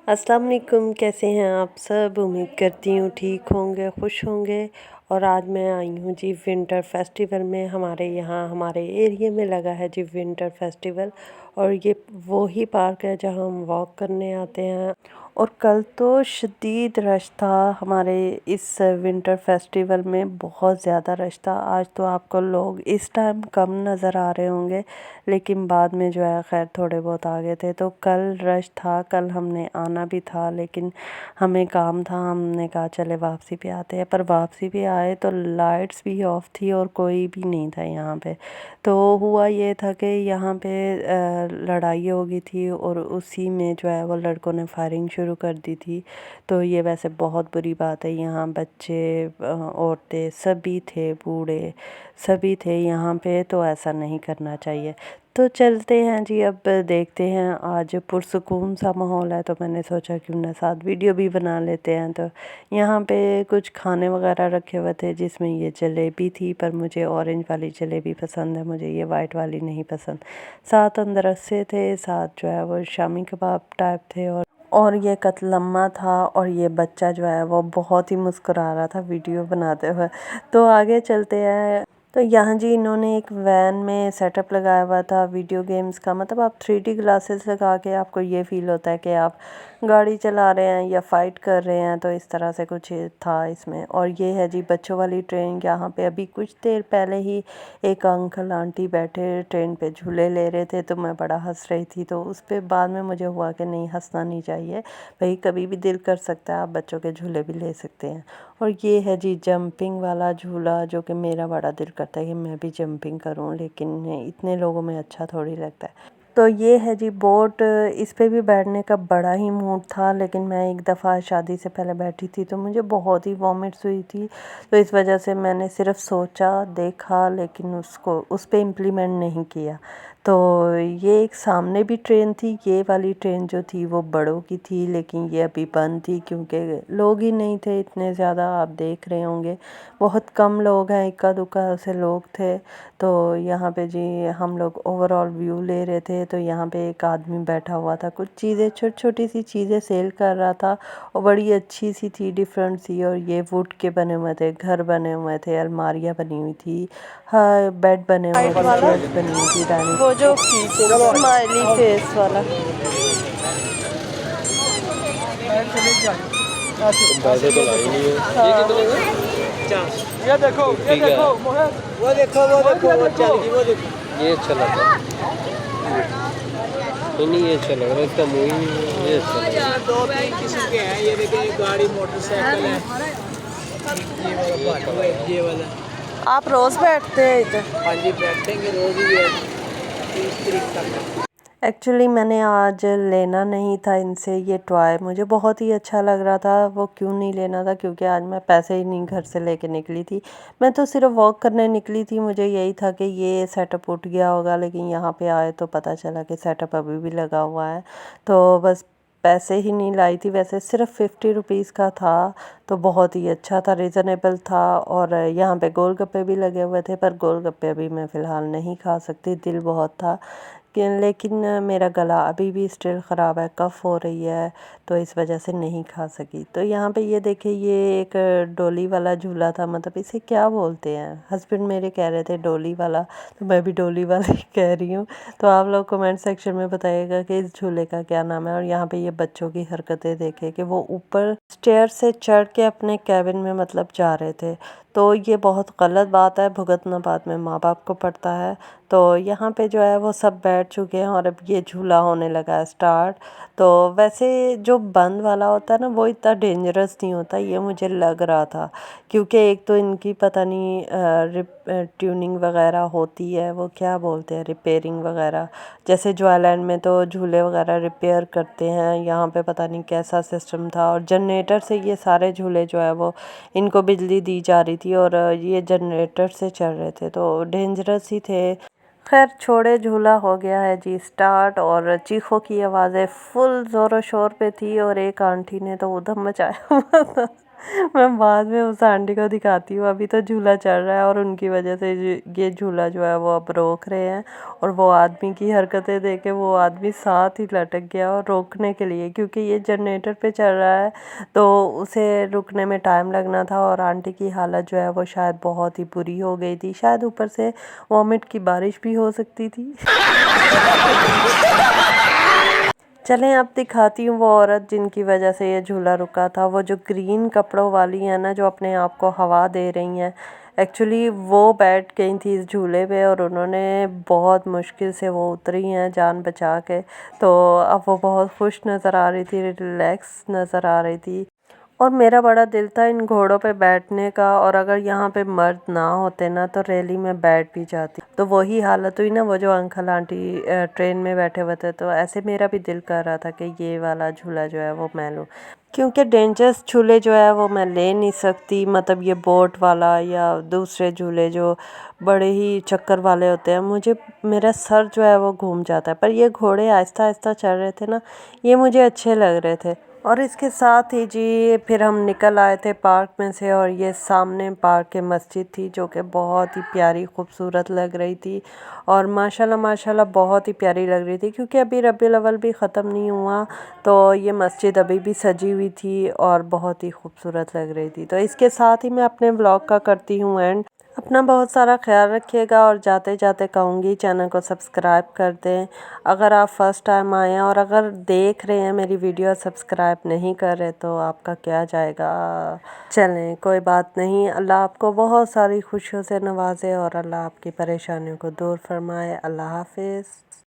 अस्सलाम वालेकुम। कैसे हैं आप सब? उम्मीद करती हूँ ठीक होंगे, खुश होंगे। और आज मैं आई हूँ जी विंटर फेस्टिवल में। हमारे यहाँ हमारे एरिया में लगा है जी विंटर फेस्टिवल। और ये वो ही पार्क है जहाँ हम वॉक करने आते हैं। और कल तो शदीद रश था हमारे इस विंटर फेस्टिवल में, बहुत ज़्यादा रश था। आज तो आपको लोग इस टाइम कम नज़र आ रहे होंगे, लेकिन बाद में जो है खैर थोड़े बहुत आ गए थे। तो कल रश था, कल हमने आना भी था लेकिन हमें काम था, हमने कहा चले वापसी पे आते हैं। पर वापसी पे आए तो लाइट्स भी ऑफ थी और कोई भी नहीं था यहाँ पे। तो हुआ ये था कि यहाँ पे लड़ाई हो गई थी और उसी में जो है वो लड़कों ने फायरिंग शुरू कर दी थी। तो ये वैसे बहुत बुरी बात है। यहाँ बच्चे, औरतें सभी थे, बूढ़े सभी थे यहाँ पे, तो ऐसा नहीं करना चाहिए। तो चलते हैं जी, अब देखते हैं। आज पुरसुकून सा माहौल है तो मैंने सोचा क्यों ना साथ वीडियो भी बना लेते हैं। तो यहाँ पे कुछ खाने वगैरह रखे हुए थे, जिसमें ये जलेबी थी, पर मुझे ऑरेंज वाली जलेबी पसंद है, मुझे ये वाइट वाली नहीं पसंद। साथ अंदर रस्से थे, साथ जो है वो शामी कबाब टाइप थे। और ये कतलम्मा था। और ये बच्चा जो है वो बहुत ही मुस्कुरा रहा था वीडियो बनाते हुए। तो आगे चलते हैं। तो यहाँ जी इन्होंने एक वैन में सेटअप लगाया हुआ था वीडियो गेम्स का। मतलब आप 3D ग्लासेस लगा के आपको ये फील होता है कि आप गाड़ी चला रहे हैं या फाइट कर रहे हैं, तो इस तरह से कुछ था इसमें। और ये है जी बच्चों वाली ट्रेन। यहाँ पे अभी कुछ देर पहले ही एक अंकल आंटी बैठे ट्रेन पे झूले ले रहे थे, तो मैं बड़ा हंस रही थी। तो उस पर बाद में मुझे हुआ कि नहीं, हंसना नहीं चाहिए भाई, कभी भी दिल कर सकता है आप बच्चों के झूले भी ले सकते हैं। और ये है जी जंपिंग वाला झूला, जो कि मेरा बड़ा दिल करता है कि मैं भी जंपिंग करूं, लेकिन इतने लोगों में अच्छा थोड़ी लगता है। तो ये है जी बोट। इस पे भी बैठने का बड़ा ही मूड था, लेकिन मैं एक दफ़ा शादी से पहले बैठी थी तो मुझे बहुत ही वॉमिट्स हुई थी। तो इस वजह से मैंने सिर्फ सोचा, देखा, लेकिन उसको उस पे इम्प्लीमेंट नहीं किया। तो ये एक सामने भी ट्रेन थी। ये वाली ट्रेन जो थी वो बड़ों की थी, लेकिन ये अभी बंद थी क्योंकि लोग ही नहीं थे इतने ज़्यादा। आप देख रहे होंगे बहुत कम लोग हैं, इक्का दुक्का से लोग थे। तो यहाँ पे जी हम लोग ओवरऑल व्यू ले रहे थे। तो यहाँ पे एक आदमी बैठा हुआ था, कुछ चीज़ें छोटी छोटी सी चीज़ें सेल कर रहा था, और बड़ी अच्छी सी थी, डिफरेंट सी। और ये वुड के बने हुए थे, घर बने हुए थे, अलमारियाँ बनी हुई थी, हाँ बेड बने हुए थे, चेयर्स बनी हुई थी, डाइनिंग। वो जो स्माइली फेस वाला। पैसे तो लाई नहीं है। ये कितने का? ये देखो, ये देखो, वो देखो, वो देखो, वो चल गई, वो देखो। ये अच्छा लग रहा है। नहीं, ये अच्छा लग रहा है, इसका मुँह ही नहीं है, ये अच्छा लग रहा है। दो तीन किस्म के हैं, ये देखिए, गाड़ी मोटरसाइकिल है। ये वाला। आप रोज़ बैठते हैं इधर? हाँ जी, बैठेंगे रोज ही है, 30 तारीख तक। एक्चुअली मैंने आज लेना नहीं था इनसे ये टॉय, मुझे बहुत ही अच्छा लग रहा था। वो क्यों नहीं लेना था, क्योंकि आज मैं पैसे ही नहीं घर से लेके निकली थी। मैं तो सिर्फ वॉक करने निकली थी, मुझे यही था कि ये सेटअप उठ गया होगा, लेकिन यहाँ पे आए तो पता चला कि सेटअप अभी भी लगा हुआ है। तो बस पैसे ही नहीं लाई थी। वैसे सिर्फ 50 रुपीज़ का था, तो बहुत ही अच्छा था, रिज़नेबल था। और यहाँ पे गोलगप्पे भी लगे हुए थे, पर गोलगप्पे अभी मैं फ़िलहाल नहीं खा सकती, दिल बहुत था लेकिन मेरा गला अभी भी स्टिल ख़राब है, कफ़ हो रही है, तो इस वजह से नहीं खा सकी। तो यहाँ पे ये देखिए, ये एक डोली वाला झूला था। मतलब इसे क्या बोलते हैं, हस्बैंड मेरे कह रहे थे डोली वाला, तो मैं भी डोली वाला ही कह रही हूँ। तो आप लोग कमेंट सेक्शन में बताइएगा कि इस झूले का क्या नाम है। और यहाँ पे ये बच्चों की हरकतें देखें कि वो ऊपर स्टेयर से चढ़ के अपने कैबिन में मतलब जा रहे थे। तो ये बहुत गलत बात है, भुगतना बाद में माँ बाप को पड़ता है। तो यहाँ पे जो है वो सब बैठ चुके हैं और अब ये झूला होने लगा है स्टार्ट। तो वैसे जो बंद वाला होता है ना, वो इतना डेंजरस नहीं होता, ये मुझे लग रहा था। क्योंकि एक तो इनकी पता नहीं ट्यूनिंग वगैरह होती है, वो क्या बोलते हैं, रिपेयरिंग वगैरह। जैसे जॉयलैंड में तो झूले वगैरह रिपेयर करते हैं, यहाँ पे पता नहीं कैसा सिस्टम था। और जनरेटर से ये सारे झूले जो है वो इनको बिजली दी जा रही थी, और ये जनरेटर से चल रहे थे, तो डेंजरस ही थे। खैर छोड़े, झूला हो गया है जी स्टार्ट। और चीखों की आवाज़ें फुल ज़ोरों शोर पे थी, और एक आंटी ने तो उधम मचाया हुआ था। मैं बाद में उस आंटी को दिखाती हूँ। अभी तो झूला चल रहा है और उनकी वजह से ये झूला जो है वो अब रोक रहे हैं। और वो आदमी की हरकतें देख के वो आदमी साथ ही लटक गया और रोकने के लिए, क्योंकि ये जनरेटर पे चल रहा है तो उसे रुकने में टाइम लगना था। और आंटी की हालत जो है वो शायद बहुत ही बुरी हो गई थी, शायद ऊपर से वॉमिट की बारिश भी हो सकती थी। चलें अब दिखाती हूँ वो औरत जिनकी वजह से ये झूला रुका था। वो जो ग्रीन कपड़ों वाली है ना, जो अपने आप को हवा दे रही हैं, एक्चुअली वो बैठ गई थी इस झूले पे और उन्होंने बहुत मुश्किल से वो उतरी हैं जान बचा के। तो अब वो बहुत खुश नज़र आ रही थी, रिलैक्स नज़र आ रही थी। और मेरा बड़ा दिल था इन घोड़ों पे बैठने का, और अगर यहाँ पे मर्द ना होते ना तो रैली में बैठ भी जाती। तो वही हालत हुई ना, वो जो अंकल आंटी ट्रेन में बैठे हुए थे, तो ऐसे मेरा भी दिल कर रहा था कि ये वाला झूला जो है वो मैं लूँ। क्योंकि डेंजरस झूले जो है वो मैं ले नहीं सकती, मतलब ये बोट वाला या दूसरे झूले जो बड़े ही चक्कर वाले होते हैं, मुझे मेरा सर जो है वो घूम जाता है। पर ये घोड़े आहिस्ता आहिस्ता चल रहे थे ना, ये मुझे अच्छे लग रहे थे। और इसके साथ ही जी फिर हम निकल आए थे पार्क में से, और ये सामने पार्क के मस्जिद थी जो कि बहुत ही प्यारी खूबसूरत लग रही थी। और माशाल्लाह माशाल्लाह बहुत ही प्यारी लग रही थी, क्योंकि अभी रबीउल अव्वल भी ख़त्म नहीं हुआ, तो ये मस्जिद अभी भी सजी हुई थी और बहुत ही खूबसूरत लग रही थी। तो इसके साथ ही मैं अपने ब्लॉग का करती हूँ एंड। अपना बहुत सारा ख्याल रखिएगा, और जाते जाते कहूँगी चैनल को सब्सक्राइब कर दें अगर आप फर्स्ट टाइम आए हैं। और अगर देख रहे हैं मेरी वीडियो सब्सक्राइब नहीं कर रहे तो आपका क्या जाएगा। चलें कोई बात नहीं, अल्लाह आपको बहुत सारी खुशियों से नवाजे और अल्लाह आपकी परेशानियों को दूर फरमाए। अल्लाह हाफिज़।